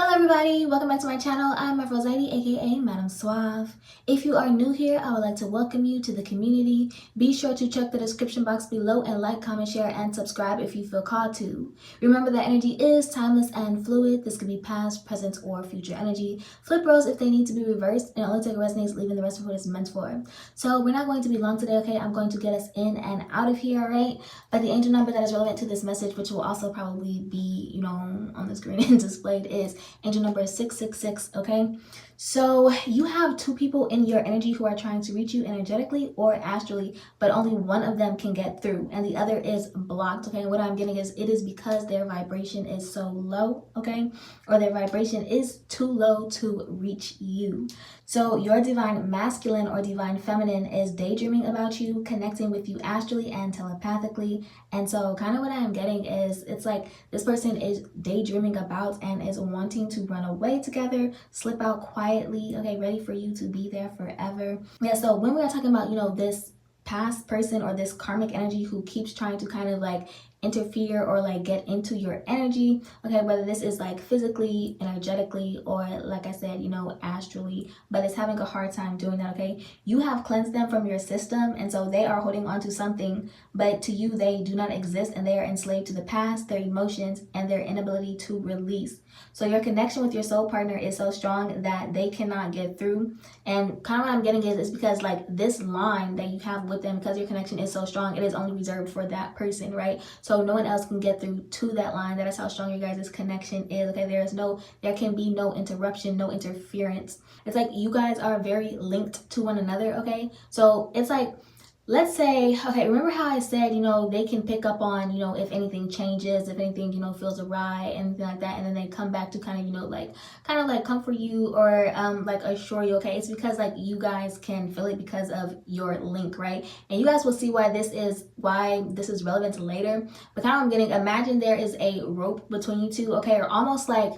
Hello everybody, welcome back to my channel. I'm Aphrodite, aka Madam Suave. If you are new here, I would like to welcome you to the community. Be sure to check the description box below and like, comment, share, and subscribe if you feel called to. Remember that energy is timeless and fluid. This could be past, present, or future energy. Flip roles if they need to be reversed, and only take what resonates, leaving the rest of what it's meant for. So we're not going to be long today, okay? I'm going to get us in and out of here, alright? But the angel number that is relevant to this message, which will also probably be, on the screen and displayed, is angel number 666. Okay, so you have two people in your energy who are trying to reach you energetically or astrally, but only one of them can get through and the other is blocked. Okay, what I'm getting is it is because their vibration is so low, okay, or their vibration is too low to reach you. So your divine masculine or divine feminine is daydreaming about you, connecting with you astrally and telepathically. And so kind of what I am getting is it's like this person is daydreaming about and is wanting to run away together, slip out quietly, okay, ready for you to be there forever. Yeah, so when we are talking about, this past person or this karmic energy who keeps trying to kind of like interfere or like get into your energy, okay, whether this is like physically, energetically, or like I said, astrally, but it's having a hard time doing that, okay, you have cleansed them from your system, and so they are holding on to something, but to you they do not exist, and they are enslaved to the past, their emotions, and their inability to release. So your connection with your soul partner is so strong that they cannot get through. And kind of what I'm getting is because like this line that you have with them, because your connection is so strong, it is only reserved for that person, right? So no one else can get through to that line. That is how strong your guys' connection is, okay? There can be no interruption, no interference. It's like you guys are very linked to one another, okay? So it's like, let's say, okay, remember how I said, they can pick up on, if anything changes, if anything, feels awry, anything like that, and then they come back to kind of comfort you or like assure you, okay? It's because like you guys can feel it because of your link, right? And you guys will see why this is relevant later. But kind of I'm getting, imagine there is a rope between you two, okay, or almost like,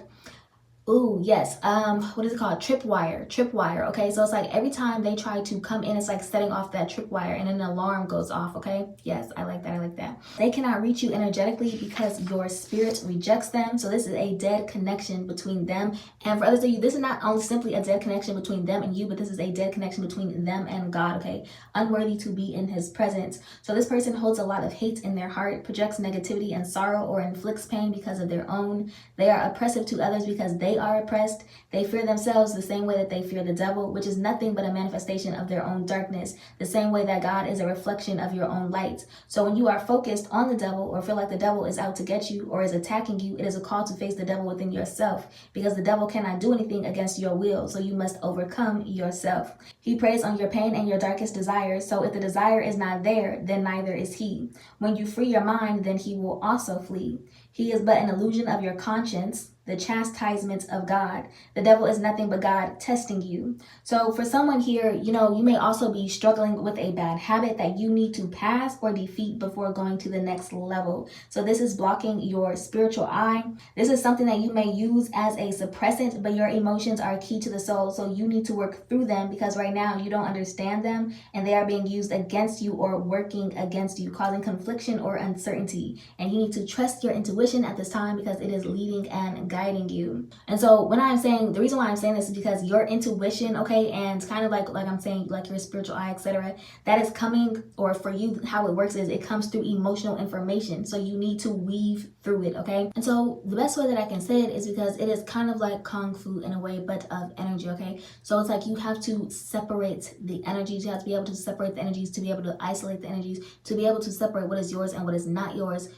ooh, yes. What is it called? Tripwire. Okay, so it's like every time they try to come in, it's like setting off that tripwire and an alarm goes off. Okay, yes, I like that. They cannot reach you energetically because your spirit rejects them. So this is a dead connection between them. And for others of you, this is not only simply a dead connection between them and you, but this is a dead connection between them and God. Okay, unworthy to be in His presence. So this person holds a lot of hate in their heart, projects negativity and sorrow, or inflicts pain because of their own. They are oppressive to others because they are oppressed. They fear themselves the same way that they fear the devil, which is nothing but a manifestation of their own darkness, the same way that God is a reflection of your own light. So when you are focused on the devil or feel like the devil is out to get you or is attacking you, it is a call to face the devil within yourself, because the devil cannot do anything against your will, so you must overcome yourself. He preys on your pain and your darkest desires, so if the desire is not there, then neither is he. When you free your mind, then he will also flee. He is but an illusion of your conscience, the chastisement of God. The devil is nothing but God testing you. So for someone here, you may also be struggling with a bad habit that you need to pass or defeat before going to the next level. So this is blocking your spiritual eye. This is something that you may use as a suppressant, but your emotions are key to the soul. So you need to work through them, because right now you don't understand them and they are being used against you or working against you, causing confliction or uncertainty. And you need to trust your intuition at this time, because it is leading and guiding you. And so when I'm saying, the reason why I'm saying this is because your intuition, okay, and kind of like I'm saying, like your spiritual eye, etc., that is coming, or for you, how it works is it comes through emotional information. So you need to weave through it, okay? And so the best way that I can say it is because it is kind of like kung fu in a way, but of energy, okay? So it's like you have to separate the energies. You have to be able to separate the energies, to be able to isolate the energies, to be able to separate what is yours and what is not yours,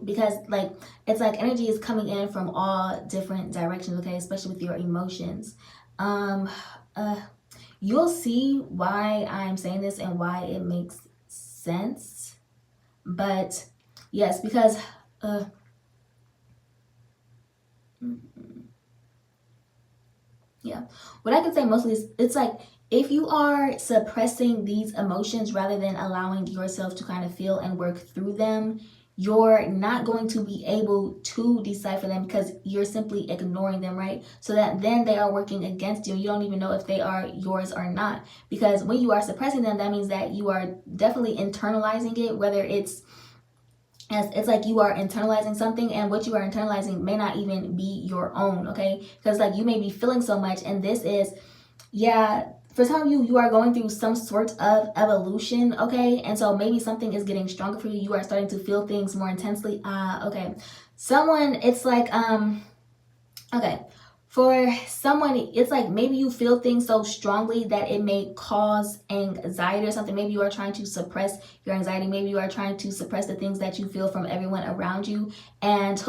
because like it's like energy is coming in from all different directions, okay, especially with your emotions. You'll see why I'm saying this and why it makes sense. But yes, because yeah, what I can say mostly is it's like if you are suppressing these emotions rather than allowing yourself to kind of feel and work through them, you're not going to be able to decipher them because you're simply ignoring them, right? So that then they are working against you. You don't even know if they are yours or not, because when you are suppressing them, that means that you are definitely internalizing it, whether it's as it's like you are internalizing something, and what you are internalizing may not even be your own, okay? Because like you may be feeling so much, and this is, yeah, for some of you, you are going through some sort of evolution, okay? And so maybe something is getting stronger for you. You are starting to feel things more intensely. Okay. Someone, it's like, okay. For someone, it's like maybe you feel things so strongly that it may cause anxiety or something. Maybe you are trying to suppress your anxiety. Maybe you are trying to suppress the things that you feel from everyone around you. And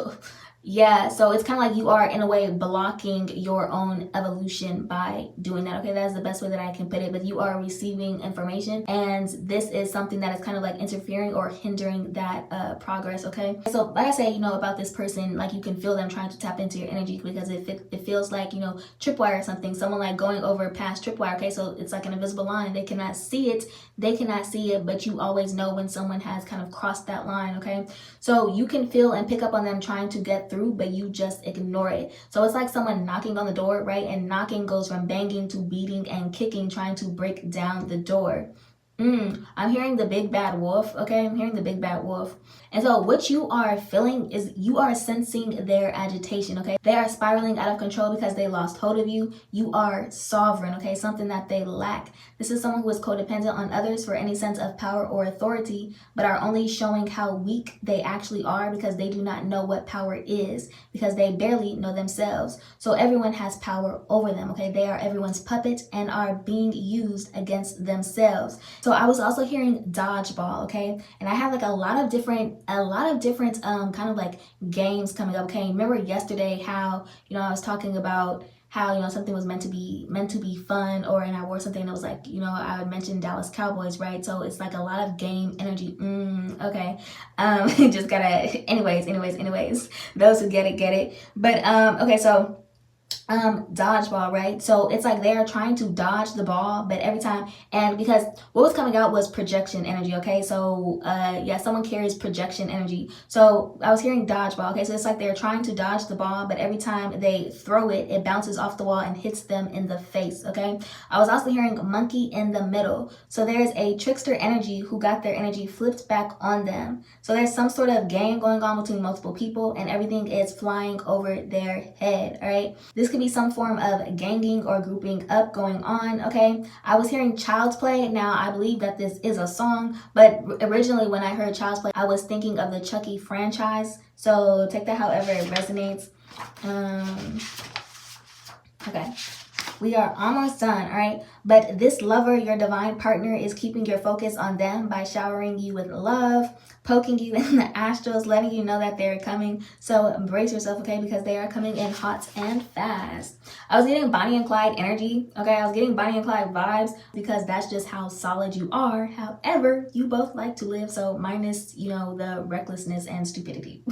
yeah, so it's kind of like you are in a way blocking your own evolution by doing that. Okay, that's the best way that I can put it. But you are receiving information, and this is something that is kind of like interfering or hindering that progress. Okay, so like I say, you know, about this person, like you can feel them trying to tap into your energy, because it feels like, you know, tripwire or something. Someone like going over past tripwire. Okay, so it's like an invisible line. They cannot see it. They cannot see it, but you always know when someone has kind of crossed that line. Okay, so you can feel and pick up on them trying to get through, but you just ignore it. So it's like someone knocking on the door, right? And knocking goes from banging to beating and kicking, trying to break down the door. I'm hearing the big bad wolf. Okay, I'm hearing the big bad wolf. And so what you are feeling is you are sensing their agitation. Okay, they are spiraling out of control because they lost hold of you. You are sovereign. Okay, something that they lack. This is someone who is codependent on others for any sense of power or authority, but are only showing how weak they actually are because they do not know what power is, because they barely know themselves. So everyone has power over them. Okay, they are everyone's puppet and are being used against themselves. So I was also hearing dodgeball, okay? And I have like a lot of different kind of like games coming up, okay? Remember yesterday how, you know, I was talking about how, you know, something was meant to be fun, or and I wore something that was like, you know, I mentioned Dallas Cowboys, right? So it's like a lot of game energy. Okay. Just gotta anyways. Those who get it. But okay, so dodgeball, right? So it's like they're trying to dodge the ball, but every time, and because what was coming out was projection energy, okay? So yeah, someone carries projection energy. So I was hearing dodgeball, okay? So it's like they're trying to dodge the ball, but every time they throw it, it bounces off the wall and hits them in the face, okay? I was also hearing monkey in the middle. So there's a trickster energy who got their energy flipped back on them. So there's some sort of game going on between multiple people, and everything is flying over their head, all right? This could be some form of ganging or grouping up going on, okay? I was hearing Child's Play. Now, I believe that this is a song, but originally when I heard Child's Play, I was thinking of the Chucky franchise. So take that however it resonates. Okay. We are almost done, all right? But this lover, your divine partner, is keeping your focus on them by showering you with love, poking you in the astrals, letting you know that they're coming. So embrace yourself, okay? Because they are coming in hot and fast. I was getting Bonnie and Clyde energy, okay? I was getting Bonnie and Clyde vibes because that's just how solid you are. However, you both like to live, so minus, you know, the recklessness and stupidity,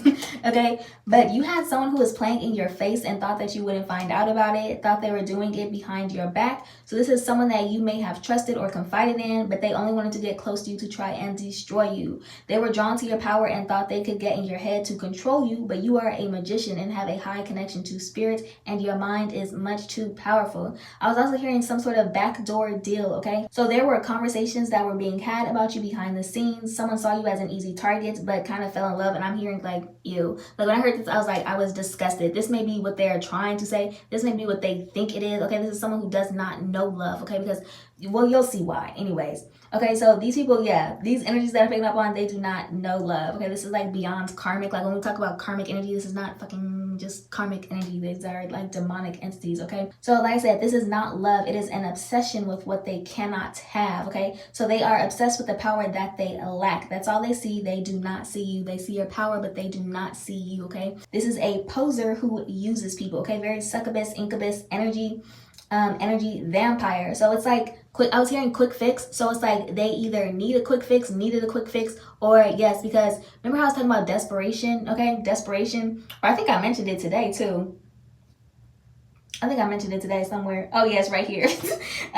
okay? But you had someone who was playing in your face and thought that you wouldn't find out about it, thought they were doing it behind your back. So this is someone that you may have trusted or confided in, but they only wanted to get close to you to try and destroy you. They were drawn to your power and thought they could get in your head to control you, but you are a magician and have a high connection to spirit, and your mind is much too powerful. I was also hearing some sort of backdoor deal, okay? So there were conversations that were being had about you behind the scenes. Someone saw you as an easy target, but kind of fell in love, and I'm hearing like, ew. Like when I heard this, I was disgusted. This may be what they're trying to say. This may be what they think it is, okay? This is someone who does not know love, okay? Because, well, you'll see why. Anyways, okay, so these people, yeah, these energies that are picking up on, they do not know love, okay? This is like beyond karmic. Like when we talk about karmic energy, this is not fucking just karmic energy. These are like demonic entities, okay? So like I said, this is not love. It is an obsession with what they cannot have, okay? So they are obsessed with the power that they lack. That's all they see. They do not see you. They see your power, but they do not see you, okay? This is a poser who uses people, okay? Very succubus, incubus energy. Energy vampire. So it's like quick. I was hearing quick fix. So it's like they either needed a quick fix, or yes, because remember how I was talking about desperation? Okay, desperation. Or I think I mentioned it today too. I think I mentioned it today somewhere. Oh, yes, right here.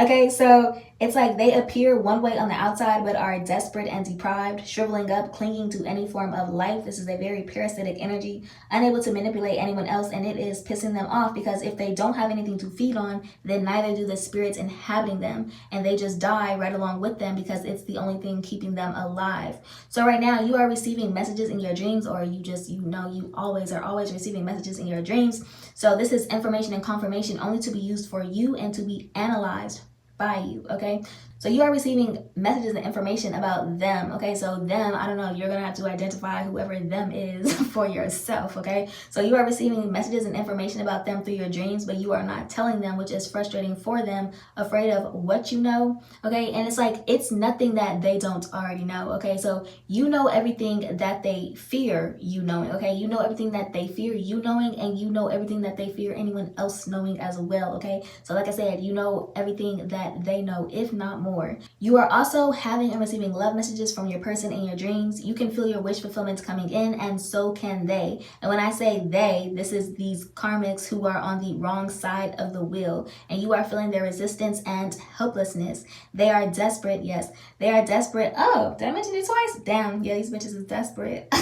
Okay, so it's like they appear one way on the outside, but are desperate and deprived, shriveling up, clinging to any form of life. This is a very parasitic energy, unable to manipulate anyone else, and it is pissing them off because if they don't have anything to feed on, then neither do the spirits inhabiting them, and they just die right along with them because it's the only thing keeping them alive. So right now, you are receiving messages in your dreams, or you always are always receiving messages in your dreams. So this is information and confirmation only to be used for you and to be analyzed by you, okay? So you are receiving messages and information about them, okay? So them, I don't know, you're gonna have to identify whoever them is for yourself, okay? So you are receiving messages and information about them through your dreams, but you are not telling them, which is frustrating for them, afraid of what you know, okay? And it's like, it's nothing that they don't already know, okay? So you know everything that they fear you knowing, okay? You know everything that they fear you knowing, and you know everything that they fear anyone else knowing as well, okay? So like I said, you know everything that they know, if not more. You are also having and receiving love messages from your person in your dreams. You can feel your wish fulfillment coming in, and so can they. And when I say they, this is these karmics who are on the wrong side of the wheel, and you are feeling their resistance and helplessness. They are desperate. Yes, they are desperate. Oh, did I mention it twice? Damn, yeah, these bitches is desperate.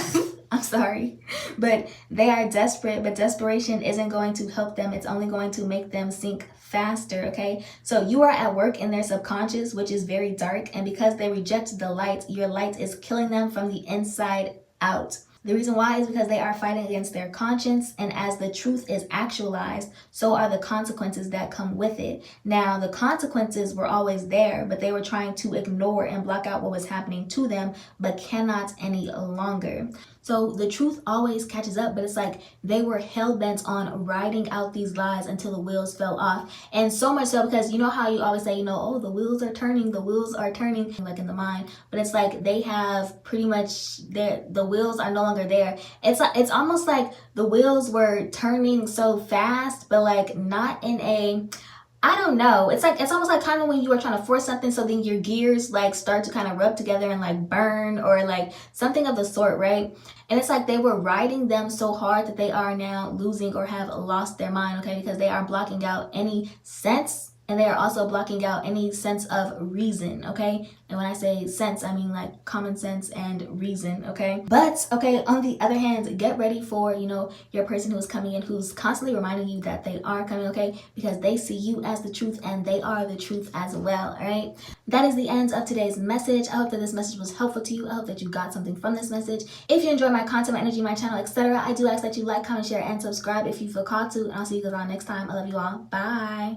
I'm sorry, but they are desperate, but desperation isn't going to help them. It's only going to make them sink faster, okay? So you are at work in their subconscious, which is very dark, and because they reject the light, your light is killing them from the inside out. The reason why is because they are fighting against their conscience, and as the truth is actualized, so are the consequences that come with it. Now, the consequences were always there, but they were trying to ignore and block out what was happening to them, but cannot any longer. So the truth always catches up, but it's like they were hell-bent on riding out these lies until the wheels fell off. And so much so because you know how you always say, oh, the wheels are turning, like in the mind. But it's like they have pretty much the wheels are no longer there. It's almost like the wheels were turning so fast, but like not in a, I don't know. It's almost like kind of when you are trying to force something, so then your gears like start to kind of rub together and like burn or like something of the sort, right? And it's like they were riding them so hard that they are now losing or have lost their mind, okay? Because they are blocking out any sense, and they are also blocking out any sense of reason, okay? And when I say sense, I mean like common sense and reason, okay? But, okay, on the other hand, get ready for, your person who's coming in, who's constantly reminding you that they are coming, okay? Because they see you as the truth, and they are the truth as well, all right? That is the end of today's message. I hope that this message was helpful to you. I hope that you got something from this message. If you enjoy my content, my energy, my channel, etc., I do ask that you like, comment, share, and subscribe if you feel called to, and I'll see you guys all next time. I love you all. Bye.